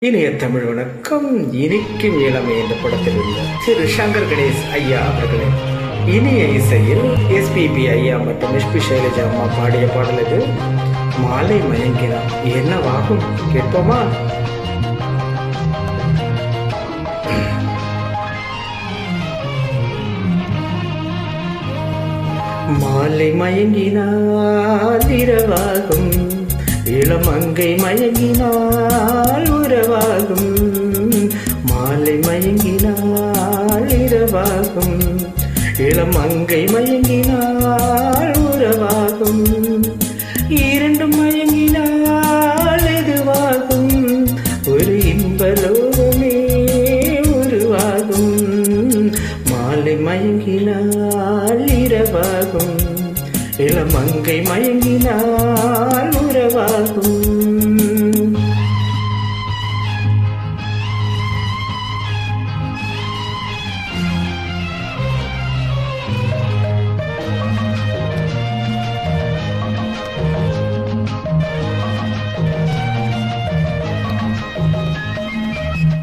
இனிய தமிழ் வணக்கம். இனிக்கும் இளமை என்ற படத்தில் உள்ள திரு சங்கர் கணேஷ் ஐயா அவர்களின் இனிய இசையில் எஸ்பிபி ஐயா மற்றும் எஸ்பி சைலஜா அம்மா பாடிய பாடல் இது. மாலை மயங்கினார் என்னவாகும் கேட்போமா? மாலை மயங்கினால் இரவாகும், இளமங்கை மயங்கினால் உறவாகும். மாலை மயங்கினால் இரவாகும், இளமங்கை மயங்கினால் உறவாகும். இரண்டும் மயங்கினால் எதுவாகும், ஒரு இன்பலோகமே உருவாகும். மாலை மயங்கினால் இரவாகும், இளமங்கை மயங்கினால் உறவாகும்.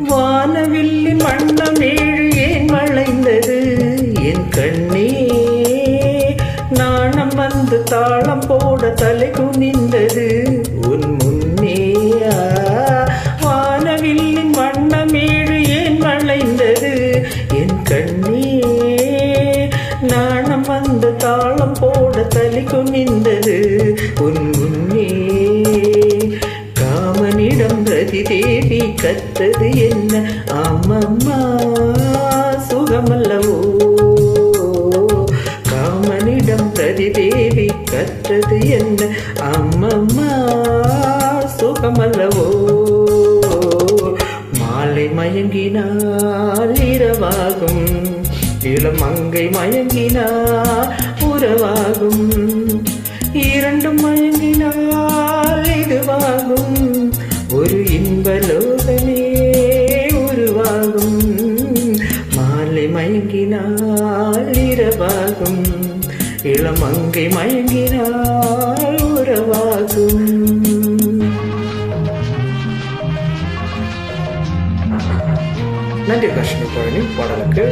வானவில்லின் வண்ணம் ஏழு ஏன் வளைந்தது என் கண்ணே, நாணம் வந்து தாளம் போட தலை குனிந்தது உன் முன்னே. வானவில்லின் வண்ணம் ஏழு ஏன் வளைந்தது என் கண்ணே, நாணம் வந்து தாளம் போட தலை குனிந்தது உன் முன்னே. காமனிடம் ரதி தேவி கத்தது என்ன, அம்மம்மா சுகமல்லவோ. காமனிடம் ரதி தேவி கற்றது என்ன, அம்மம்மா சுகமல்லவோ. மாலை மயங்கினால் இரவாகும், இளமங்கை மயங்கினால் உறவாகும். இரண்டும் மயங்கினால் இதுவாகும், ஒரு இன்பலோகமே உருவாகும். மாலை மயங்கினால் இரவாகும், இளமங்கை மயங்கினால் உறவாகும். நன்றி காஷ்மீர் பழனி பாடலுக்கு.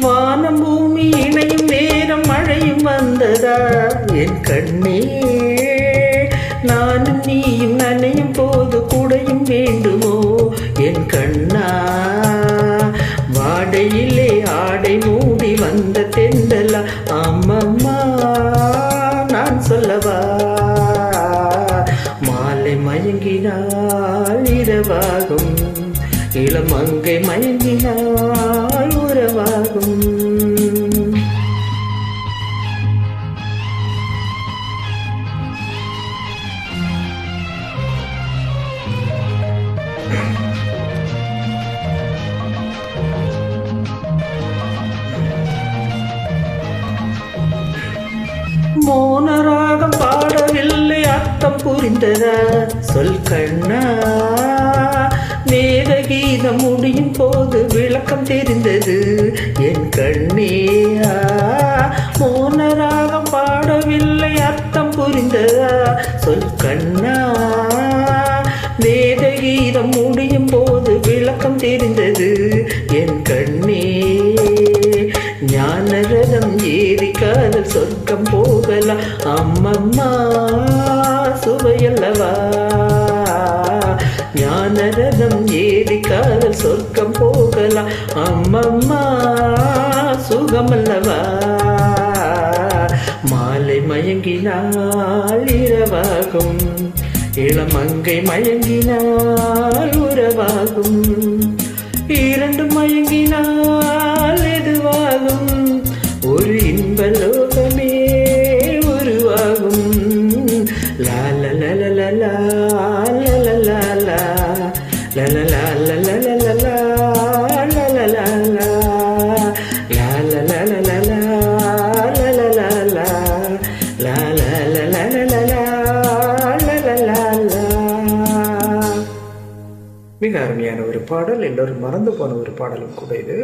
வானம் பூமி இணையும் நேரம் மழையும் வந்ததா என் கண்ணே, நானும் நீயும் நனையும் போது கூடையும் வேண்டுமோ என் கண்ணா. வாடையிலே ஆடை மூடி வந்த தெண்டலா, அம்மம்மா நான் சொல்லவா. மாலை மயங்கினால் இரவாகும், இளமங்கை மயங்கினால் உறவாகும். மோனராகம் பாடவில்லை அர்த்தம் புரிந்ததா சொல் கண்ணா. வேத கீதம் முடியும் போது விளக்கம் தெரிந்தது என் கண்ணே. மோனராகம் பாடவில்லை அர்த்தம் புரிந்ததா சொல் கண்ணா. வேத கீதம் முடியும் போது விளக்கம் தெரிந்தது என் கண்ணே. ஞான ரதம் ஏறி காதல் சொர்க்கம் போகலாம், அம்மம்மா சுவையல்லவா. ஞான ரதம் ஏறி காதல் சொர்க்கம் போகலாம், அம்மம்மா சுகமல்லவா. மாலை மயங்கினால் இரவாகும், இளமங்கை மயங்கினால் உறவாகும். இரண்டு மயங்கினால் எதுவாகும், ஒரு இன்பலோகமே உருவாகும். லாலலலலலா லலலலா லலலலலலலா லலலலலா லாலலலலலா லலலலலா லாலலலலலா லலலலலா. மிக அருமையான ஒரு பாடல், எல்லோரும் மறந்து போன ஒரு பாடலும் கூட இது.